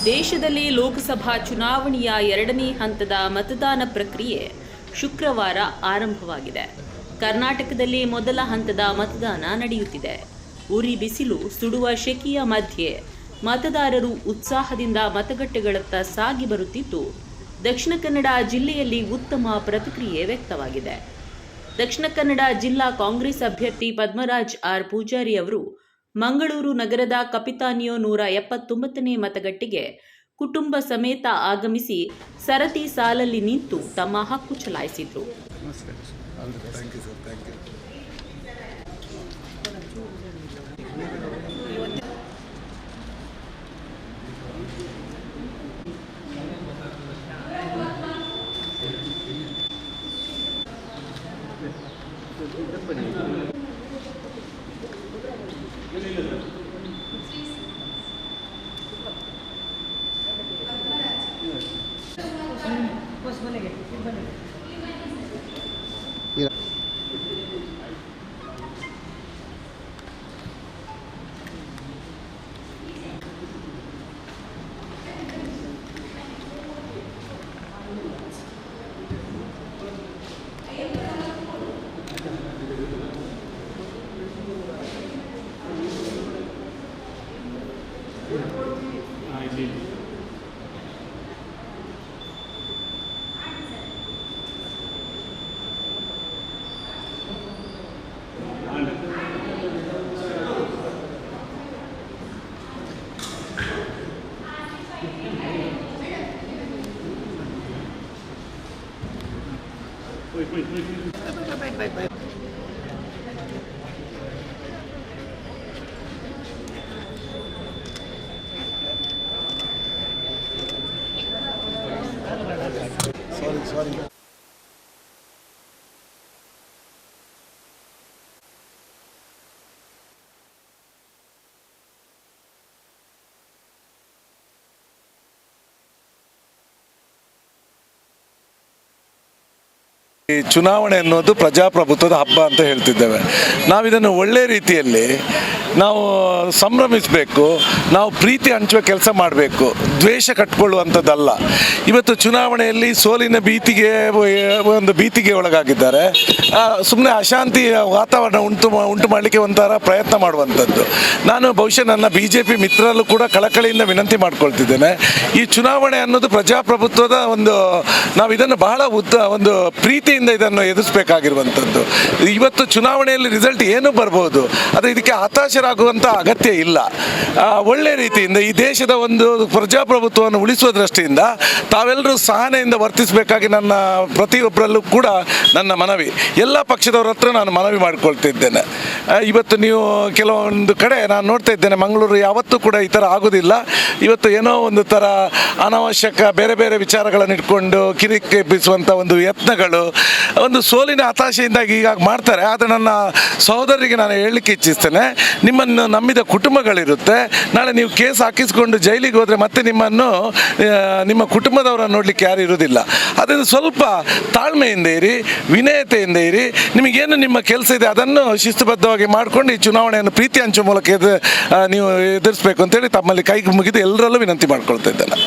ದೇಶದಲ್ಲಿ ಲೋಕಸಭಾ ಚುನಾವಣೆಯ ಎರಡನೇ ಹಂತದ ಮತದಾನ ಪ್ರಕ್ರಿಯೆ ಶುಕ್ರವಾರ ಆರಂಭವಾಗಿದೆ. ಕರ್ನಾಟಕದಲ್ಲಿ ಮೊದಲ ಹಂತದ ಮತದಾನ ನಡೆಯುತ್ತಿದೆ. ಉರಿ ಬಿಸಿಲು, ಸುಡುವ ಶೆಕೆಯ ಮಧ್ಯೆ ಮತದಾರರು ಉತ್ಸಾಹದಿಂದ ಮತಗಟ್ಟೆಗಳತ್ತ ಸಾಗಿ ಬರುತ್ತಿದ್ದು, ದಕ್ಷಿಣ ಕನ್ನಡ ಜಿಲ್ಲೆಯಲ್ಲಿ ಉತ್ತಮ ಪ್ರತಿಕ್ರಿಯೆ ವ್ಯಕ್ತವಾಗಿದೆ. ದಕ್ಷಿಣ ಕನ್ನಡ ಜಿಲ್ಲಾ ಕಾಂಗ್ರೆಸ್ ಅಭ್ಯರ್ಥಿ ಪದ್ಮರಾಜ್ ಆರ್ ಪೂಜಾರಿ ಅವರು ಮಂಗಳೂರು ನಗರದ ಕಪಿತಾನಿಯೋ 179ನೇ ಮತಗಟ್ಟೆಗೆ ಕುಟುಂಬ ಸಮೇತ ಆಗಮಿಸಿ ಸರತಿ ಸಾಲಲ್ಲಿ ನಿಂತು ತಮ್ಮ ಹಕ್ಕು ಚಲಾಯಿಸಿದರು. Sorry. ಚುನಾವಣೆ ಅನ್ನೋದು ಪ್ರಜಾಪ್ರಭುತ್ವದ ಹಬ್ಬ ಅಂತ ಹೇಳ್ತಿದ್ದೇವೆ. ನಾವಿದನ್ನು ಒಳ್ಳೆ ರೀತಿಯಲ್ಲಿ ನಾವು ಸಂಭ್ರಮಿಸಬೇಕು. ನಾವು ಪ್ರೀತಿ ಹಂಚುವ ಕೆಲಸ ಮಾಡಬೇಕು, ದ್ವೇಷ ಕಟ್ಕೊಳ್ಳುವಂಥದ್ದಲ್ಲ. ಇವತ್ತು ಚುನಾವಣೆಯಲ್ಲಿ ಸೋಲಿನ ಭೀತಿಗೆ ಒಳಗಾಗಿದ್ದಾರೆ. ಸುಮ್ಮನೆ ಅಶಾಂತಿ ವಾತಾವರಣ ಉಂಟು ಮಾಡಲಿಕ್ಕೆ ಒಂಥರ ಪ್ರಯತ್ನ ಮಾಡುವಂಥದ್ದು. ನಾನು ಬಹುಶಃ ನನ್ನ BJP ಮಿತ್ರರಲ್ಲೂ ಕೂಡ ಕಳಕಳಿಯಿಂದ ವಿನಂತಿ ಮಾಡ್ಕೊಳ್ತಿದ್ದೇನೆ. ಈ ಚುನಾವಣೆ ಅನ್ನೋದು ಪ್ರಜಾಪ್ರಭುತ್ವದ ನಾವು ಇದನ್ನು ಬಹಳ ಒಂದು ಪ್ರೀತಿಯಿಂದ ಇದನ್ನು ಎದುರಿಸಬೇಕಾಗಿರುವಂಥದ್ದು. ಇವತ್ತು ಚುನಾವಣೆಯಲ್ಲಿ ರಿಸಲ್ಟ್ ಏನು ಬರ್ಬೋದು, ಆದರೆ ಇದಕ್ಕೆ ಹತಾಶರಾಗುವಂಥ ಅಗತ್ಯ ಇಲ್ಲ. ಒಳ್ಳೆ ರೀತಿಯಿಂದ ಈ ದೇಶದ ಒಂದು ಪ್ರಜಾಪ್ರಭುತ್ವವನ್ನು ಉಳಿಸುವ ದೃಷ್ಟಿಯಿಂದ ತಾವೆಲ್ಲರೂ ಸಹನೆಯಿಂದ ವರ್ತಿಸಬೇಕಾಗಿ ನನ್ನ ಪ್ರತಿಯೊಬ್ಬರಲ್ಲೂ ಕೂಡ ನನ್ನ ಮನವಿ. ಎಲ್ಲ ಪಕ್ಷದವರ ಹತ್ರ ನಾನು ಮನವಿ ಮಾಡಿಕೊಳ್ತಿದ್ದೇನೆ. ಇವತ್ತು ನೀವು ಕೆಲವೊಂದು ಕಡೆ ನಾನು ನೋಡ್ತಾ ಇದ್ದೇನೆ, ಮಂಗಳೂರು ಯಾವತ್ತೂ ಕೂಡ ಈ ಥರ ಆಗೋದಿಲ್ಲ. ಇವತ್ತು ಏನೋ ಒಂದು ಥರ ಅನಾವಶ್ಯಕ ಬೇರೆ ಬೇರೆ ವಿಚಾರಗಳನ್ನು ಇಟ್ಕೊಂಡು ಕಿರಿಕೆಬ್ಬಿಸುವಂಥ ಒಂದು ಯತ್ನಗಳು, ಒಂದು ಸೋಲಿನ ಹತಾಶೆಯಿಂದಾಗಿ ಈಗ ಮಾಡ್ತಾರೆ. ಆದರೆ ನನ್ನ ಸಹೋದರರಿಗೆ ನಾನು ಹೇಳಲಿಕ್ಕೆ ಇಚ್ಛಿಸ್ತೇನೆ, ನಿಮ್ಮನ್ನು ನಂಬಿದ ಕುಟುಂಬಗಳಿರುತ್ತೆ. ನಾಳೆ ನೀವು ಕೇಸ್ ಹಾಕಿಸ್ಕೊಂಡು ಜೈಲಿಗೆ ಹೋದರೆ ಮತ್ತೆ ನಿಮ್ಮ ಕುಟುಂಬದವರನ್ನು ನೋಡಲಿಕ್ಕೆ ಯಾರು ಇರೋದಿಲ್ಲ. ಅದರಿಂದ ಸ್ವಲ್ಪ ತಾಳ್ಮೆಯಿಂದ ಇರಿ, ವಿನಯತೆಯಿಂದ ಇರಿ. ನಿಮಗೇನು ನಿಮ್ಮ ಕೆಲಸ ಇದೆ ಅದನ್ನು ಶಿಸ್ತುಬದ್ಧವಾಗಿ ಮಾಡಿಕೊಂಡು ಈ ಚುನಾವಣೆಯನ್ನು ಪ್ರೀತಿ ಹಂಚುವ ಮೂಲಕ ನೀವು ಎದುರಿಸಬೇಕು ಅಂತೇಳಿ ತಮ್ಮಲ್ಲಿ ಕೈ ಮುಗಿದು ಎಲ್ಲರಲ್ಲೂ ವಿನಂತಿ ಮಾಡ್ಕೊಳ್ತಾ ಇದ್ದೇನೆ.